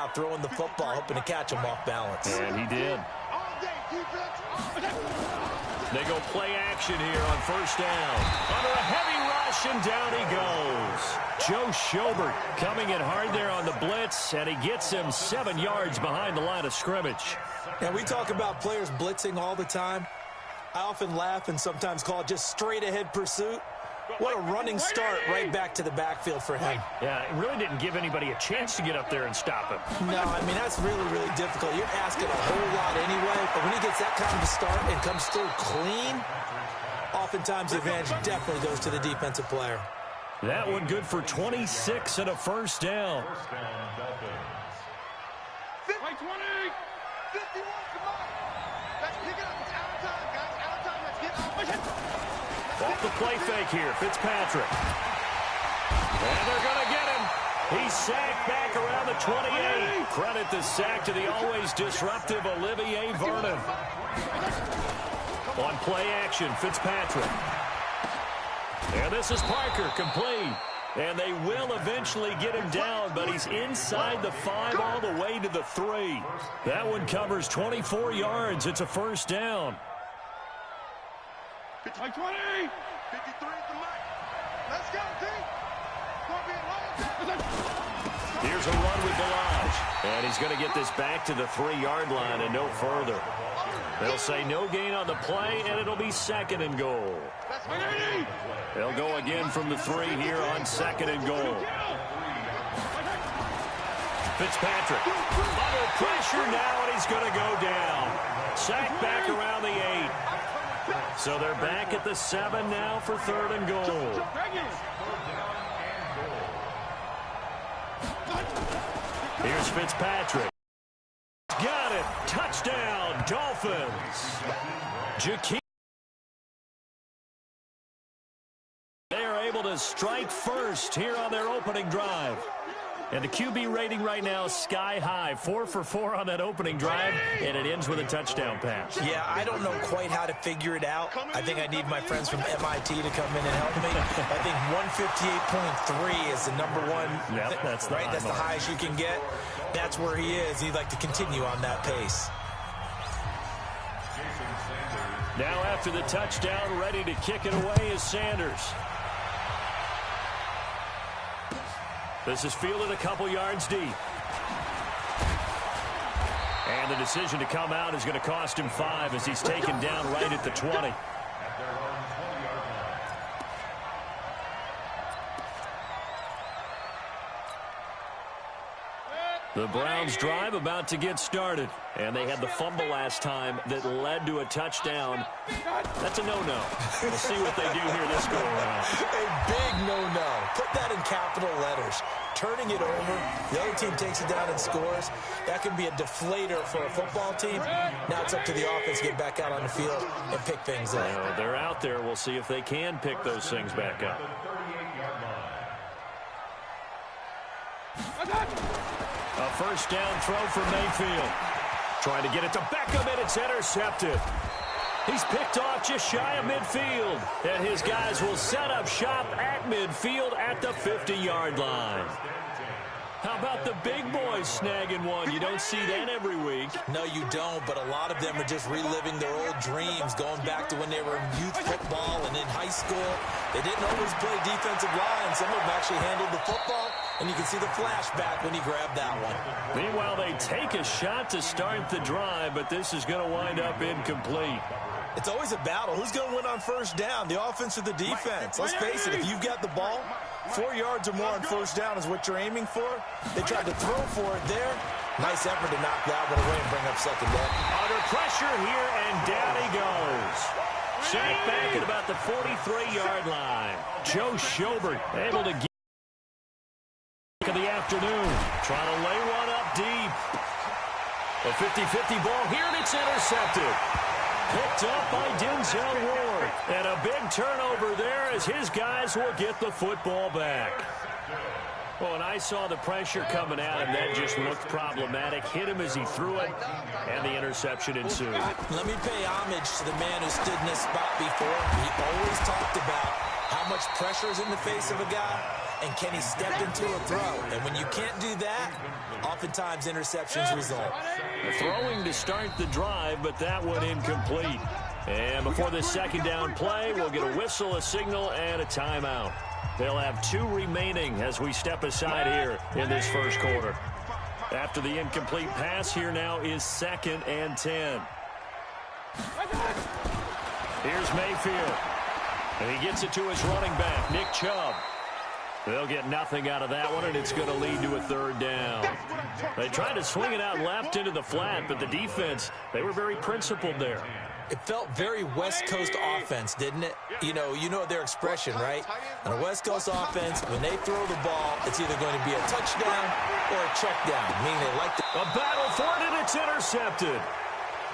out throwing the football, hoping to catch him off balance. And he did. They go play action here on first down. Under a heavy rush, and down he goes. Joe Schobert coming in hard there on the blitz, and he gets him 7 yards behind the line of scrimmage. Now, we talk about players blitzing all the time. I often laugh and sometimes call it just straight-ahead pursuit. What a running start right back to the backfield for him. Yeah, it really didn't give anybody a chance to get up there and stop him. No, I mean, that's really, really difficult. You're asking a whole lot anyway, but when he gets that kind of a start and comes through clean, oftentimes the advantage definitely goes to the defensive player. That one good for 26 and a first down. 20. 51, come on. Let's pick it up. It's out of time, guys. Out of time. Let's get up. Off the play fake here, Fitzpatrick. And they're going to get him. He's sacked back around the 28. Credit the sack to the always disruptive Olivier Vernon. On play action, Fitzpatrick. And this is Parker, complete. And they will eventually get him down, but he's inside the 5 all the way to the 3. That one covers 24 yards. It's a first down. 20. 53 at the mic. Let's go, team. Here's a run with Delage. And he's going to get this back to the 3-yard line and no further. They'll say no gain on the play, and it'll be 2nd and goal. They'll go again from the 3 here on 2nd and goal. Fitzpatrick under pressure now, and he's going to go down. Sacked back around the 8. So they're back at the 7 now for 3rd and goal. Here's Fitzpatrick. Got it. Touchdown, Dolphins. Jakeem. They are able to strike first here on their opening drive. And the QB rating right now is sky high. 4 for 4 on that opening drive, and it ends with a touchdown pass. Yeah, I don't know quite how to figure it out. I think I need my friends from MIT to come in and help me. I think 158.3 is the number one. Yep, that's the right. That's the highest you can get. That's where he is. He'd like to continue on that pace. Now after the touchdown, ready to kick it away is Sanders. This is fielded a couple yards deep. And the decision to come out is going to cost him 5 as he's taken down right at the 20. The Browns drive about to get started. And they had the fumble last time that led to a touchdown. That's a no-no. We'll see what they do here this go-around. A big no-no. Put that in capital letters. Turning it over, the other team takes it down and scores. That can be a deflator for a football team. Now it's up to the offense to get back out on the field and pick things up. Well, they're out there. We'll see if they can pick those things back up. A first down throw for Mayfield. Trying to get it to Beckham, and it's intercepted. He's picked off just shy of midfield. And his guys will set up shop at midfield at the 50-yard line. How about the big boys snagging one? You don't see that every week. No, you don't, but a lot of them are just reliving their old dreams, going back to when they were in youth football and in high school. They didn't always play defensive line. Some of them actually handled the football, and you can see the flashback when he grabbed that one. Meanwhile, they take a shot to start the drive, but this is going to wind up incomplete. It's always a battle. Who's going to win on first down, the offense or the defense? Let's face it, if you've got the ball, 4 yards or more on first down is what you're aiming for. They tried to throw for it there. Nice effort to knock that one away and bring up second down. Under pressure here, and down he goes. Sacked back at about the 43-yard line. Joe Schobert able to get of the afternoon. Trying to lay one up deep. A 50-50 ball here, and it's intercepted. Picked up by Denzel Ward. And a big turnover there as his guys will get the football back. Well, and I saw the pressure coming at him. That just looked problematic. Hit him as he threw it, and the interception ensued. Let me pay homage to the man who stood in this spot before. He always talked about how much pressure is in the face of a guy. and can he step into a throw? And when you can't do that, oftentimes interceptions result. Throwing to start the drive, but that one incomplete. And before the second down play, we'll get a whistle, a signal, and a timeout. They'll have 2 remaining as we step aside here in this first quarter. After the incomplete pass, here now is 2nd and 10. Here's Mayfield. And he gets it to his running back, Nick Chubb. They'll get nothing out of that one, and it's going to lead to a 3rd down. They tried to swing it out left into the flat, but the defense, they were very principled there. It felt very West Coast offense, didn't it? You know their expression, right? On a West Coast offense, when they throw the ball, it's either going to be a touchdown or a check down, meaning they like to... A battle for it, and it's intercepted.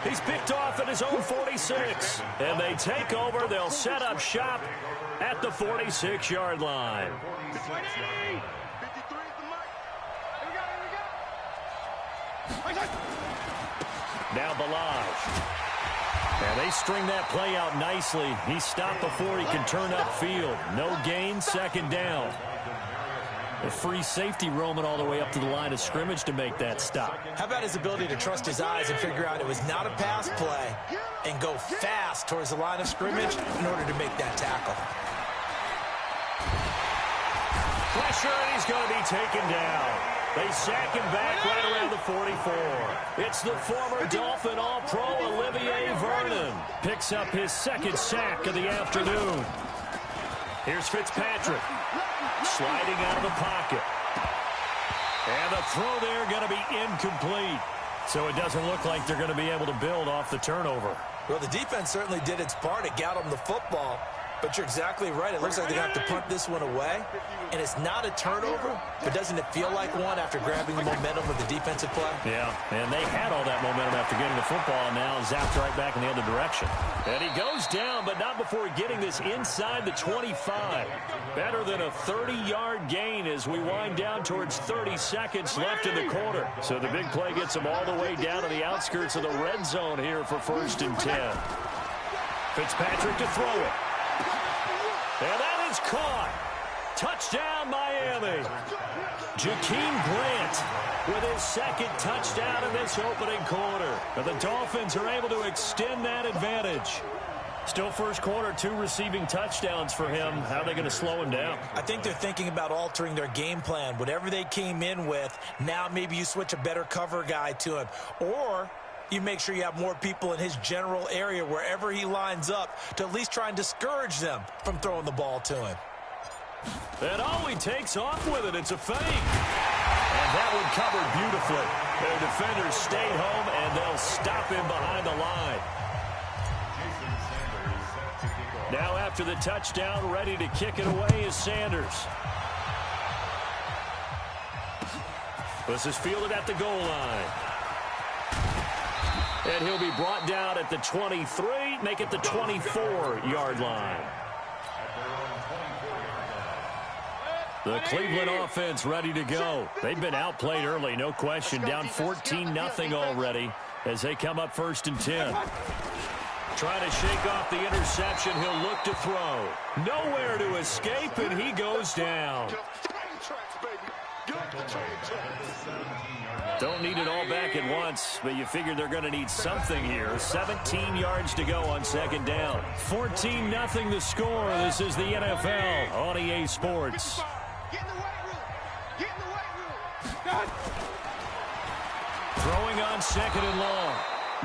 He's picked off at his own 46. And they take over. They'll set up shop at the 46-yard line. Now Balaj. And they string that play out nicely. He's stopped before he can turn upfield. No gain, 2nd down. A free safety roaming all the way up to the line of scrimmage to make that stop. How about his ability to trust his eyes and figure out it was not a pass play and go fast towards the line of scrimmage in order to make that tackle. Pressure, and he's going to be taken down. They sack him back right around the 44. It's the former Dolphin All-Pro Olivier Vernon. Picks up his 2nd sack of the afternoon. Here's Fitzpatrick. Sliding out of the pocket. And the throw there going to be incomplete. So it doesn't look like they're going to be able to build off the turnover. Well, the defense certainly did its part. It got them the football. But you're exactly right. It looks like they're going to have to punt this one away. And it's not a turnover, but doesn't it feel like one after grabbing the momentum of the defensive play? Yeah, and they had all that momentum after getting the football, and now zapped right back in the other direction. And he goes down, but not before getting this inside the 25. Better than a 30-yard gain as we wind down towards 30 seconds left in the quarter. So the big play gets them all the way down to the outskirts of the red zone here for 1st and 10. Fitzpatrick to throw it. And that is caught. Touchdown, Miami. Jakeem Grant with his 2nd touchdown in this opening quarter. And the Dolphins are able to extend that advantage. Still first quarter, 2 receiving touchdowns for him. How are they going to slow him down? I think they're thinking about altering their game plan. Whatever they came in with, now maybe you switch a better cover guy to him. Or you make sure you have more people in his general area wherever he lines up to at least try and discourage them from throwing the ball to him. And he takes off with it. It's a fake. And that one covered beautifully. Their defenders stayed home, and they'll stop him behind the line. Now after the touchdown, ready to kick it away is Sanders. This is fielded at the goal line. And he'll be brought down at the 23, make it the 24-yard line. The Cleveland offense ready to go. They've been outplayed early, no question. Down 14-0 already as they come up 1st and 10. Trying to shake off the interception. He'll look to throw. Nowhere to escape, and he goes down. Don't need it all back at once, but you figure they're going to need something here. 17 yards to go on 2nd down. 14-0 the score. This is the NFL on EA Sports. Throwing on 2nd and long.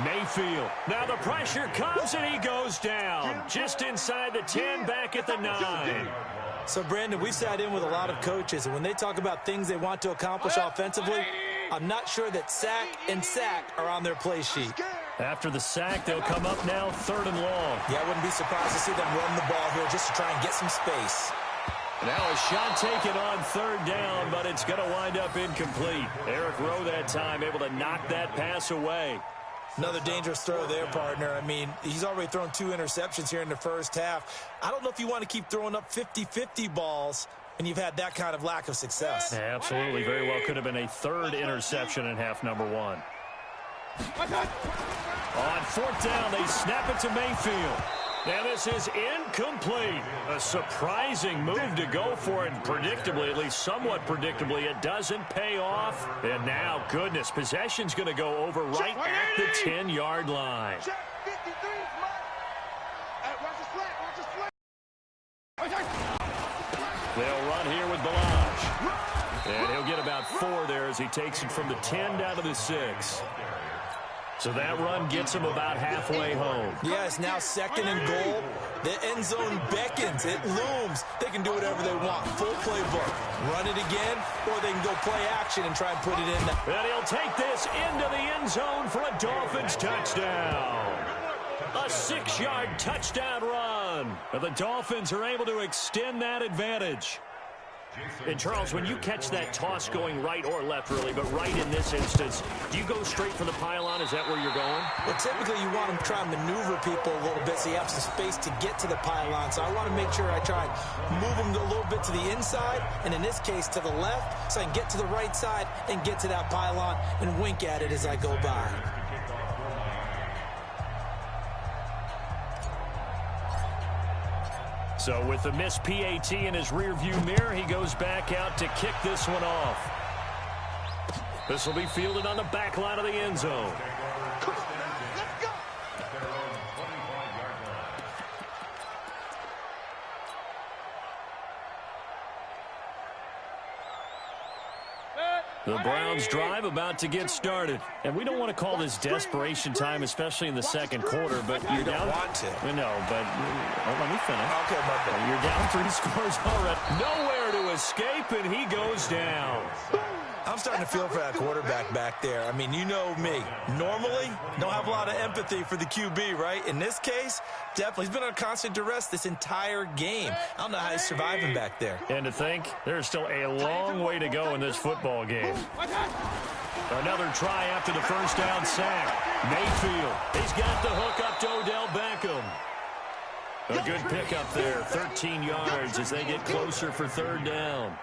Mayfield. Now the pressure comes, and he goes down. Just inside the 10, back at the 9. So, Brandon, we've sat in with a lot of coaches, and when they talk about things they want to accomplish offensively, I'm not sure that sack and sack are on their play sheet. After the sack, they'll come up now 3rd and long. Yeah, I wouldn't be surprised to see them run the ball here just to try and get some space. Now a shot taken on 3rd down, but it's going to wind up incomplete. Eric Rowe that time able to knock that pass away. Another dangerous throw there, partner. I mean, he's already thrown 2 interceptions here in the first half. I don't know if you want to keep throwing up 50-50 balls when you've had that kind of lack of success. Yeah, absolutely. Very well could have been a 3rd interception in half number 1. On 4th down, they snap it to Mayfield. And this is incomplete. A surprising move to go for it. Predictably, at least somewhat predictably, it doesn't pay off. And now, goodness, possession's going to go over right at the 10-yard line. Check 53 is mine. Watch the flat. Watch the flat. They'll run here with Balaj. And he'll get about 4 there as he takes it from the 10 down to the 6. So that run gets him about halfway home. Yeah, it's now 2nd and goal. The end zone beckons. It looms. They can do whatever they want. Full playbook. Run it again, or they can go play action and try and put it in. And he'll take this into the end zone for a Dolphins touchdown. A 6-yard touchdown run. And the Dolphins are able to extend that advantage. And, Charles, when you catch that toss going right or left, really, but right in this instance, do you go straight for the pylon? Is that where you're going? Well, typically you want to try and maneuver people a little bit so you have some space to get to the pylon. So I want to make sure I try and move them a little bit to the inside, and in this case to the left, so I can get to the right side and get to that pylon and wink at it as I go by. So with the missed PAT in his rearview mirror, he goes back out to kick this one off. This will be fielded on the back line of the end zone. Come on, man. Let's go. The Browns drive about to get started. And we don't want to call this desperation time, especially in the second quarter, but you're down. Want to. No, but let me finish. Okay, my bad. You're down 3 scores already. Nowhere to escape, and he goes down. I'm starting to feel for that quarterback back there. I mean, you know me. Normally, don't have a lot of empathy for the QB, right? In this case, definitely. He's been under constant duress this entire game. I don't know how he's surviving back there. And to think, there's still a long way to go in this football game. Another try after the first down sack. Mayfield, he's got the hook up to Odell Beckham. A good pickup there, 13 yards as they get closer for 3rd down.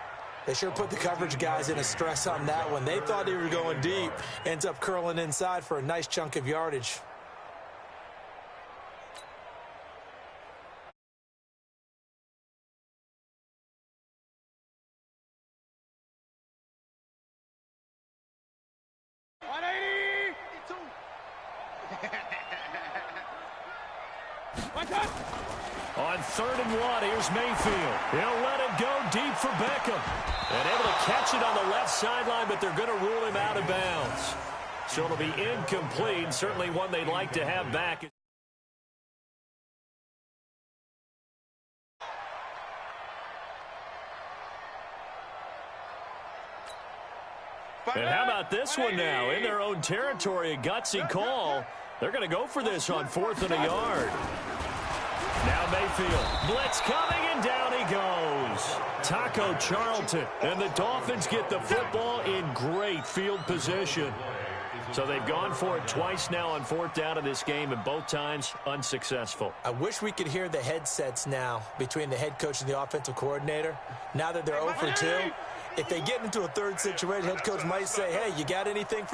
They sure put the coverage guys in a stress on that one. They thought they were going deep. Ends up curling inside for a nice chunk of yardage. On 3rd and 1, here's Mayfield. He'll let it go deep for Beckham. And able to catch it on the left sideline, but they're going to rule him out of bounds. So it'll be incomplete, certainly one they'd like to have back. And how about this one now? In their own territory, a gutsy call. They're going to go for this on 4th and a yard. Now Mayfield, blitz coming, and down he goes. Taco Charlton, and the Dolphins get the football in great field position. So they've gone for it twice now on 4th down in this game, and both times unsuccessful. I wish we could hear the headsets now between the head coach and the offensive coordinator. Now that they're 0 for 2, if they get into a 3rd situation, head coach might say, hey, you got anything for